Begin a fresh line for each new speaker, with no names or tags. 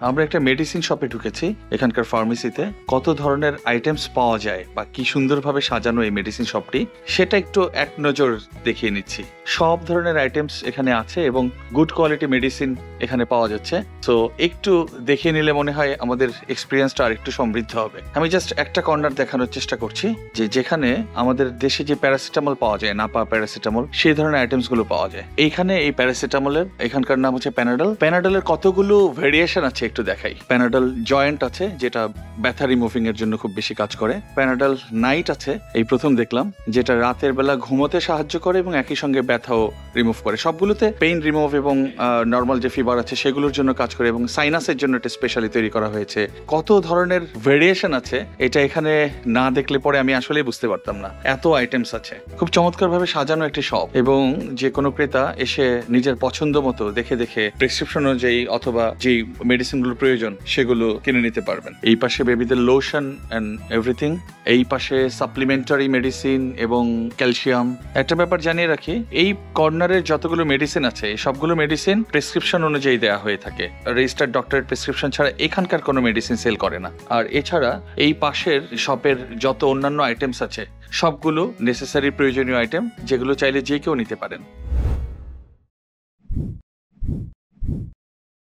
আমরা একটা মেডিসিন শপে ঢুকেছি, এখানকার ফার্মেসিতে। কত ধরনের আইটেমস পাওয়া যায় বা কি সুন্দরভাবে সাজানো এই মেডিসিন শপটি, সেটা একটু এক নজর দেখিয়ে নিচ্ছি। সব ধরনের আইটেমস এখানে আছে এবং গুড কোয়ালিটি মেডিসিন এখানে পাওয়া যাচ্ছে। তো একটু দেখিয়ে নিলে মনে হয় আমাদের এক্সপিরিয়েন্সটা আর একটু সমৃদ্ধ হবে। আমি জাস্ট একটা কর্নার দেখানোর চেষ্টা করছি, যে যেখানে আমাদের দেশে যে প্যারাসিটামল পাওয়া যায়, নাপা প্যারাসিটামল, সেই ধরনের আইটেমস গুলো পাওয়া যায়। এইখানে এই প্যারাসিটামলের এখানকার নাম হচ্ছে প্যানাডল। প্যানাডলের কতগুলো ভেরিয়েশন আছে একটু দেখাই। প্যানাডল জয়েন্ট আছে, যেটা ব্যথা রিমুভিং এর জন্য খুব বেশি কাজ করে। প্যানাডল নাইট আছে, এই প্রথম দেখলাম, যেটা রাতের বেলা ঘুমোতে সাহায্য করে এবং একই সঙ্গে ব্যথাও রিমুভ করে। সবগুলোতে পেইন রিমুভ এবং নর্মাল যে ফিভার আছে সেগুলোর জন্য কাজ করে, এবং সাইনাসের জন্য এটা স্পেশালি তৈরি করা হয়েছে। কত ধরনের ভেরিয়েশন আছে, এটা এখানে না দেখলে পরে আমি আসলেই বুঝতে পারতাম না, এত আইটেমস আছে। খুব চমৎকারভাবে সাজানো একটি শপ, এবং যে কোনো ক্রেতা এসে নিজের পছন্দ মতো দেখে দেখে প্রেসক্রিপশন অনুযায়ী অথবা যে মেডিসিনগুলো প্রয়োজন সেগুলো কিনে নিতে পারবেন। এই পাশে বেবিদের লোশন অ্যান্ড এভরিথিং, এই পাশে সাপ্লিমেন্টারি মেডিসিন এবং ক্যালসিয়াম। একটা ব্যাপার জানিয়ে রাখি, এই কর্নারের যতগুলো মেডিসিন আছে সবগুলো মেডিসিন প্রেসক্রিপশন অনুযায়ী দেওয়া হয়ে থাকে। রেজিস্টার্ড ডক্টরের প্রেসক্রিপশন ছাড়া এখানকার কোনো মেডিসিন সেল করে না। আর এছাড়া এই পাশের শপের যত অন্যান্য আইটেমস আছে সবগুলো নেসেসারি প্রয়োজনীয় আইটেম, যেগুলো চাইলে যে কেউ নিতে পারেন।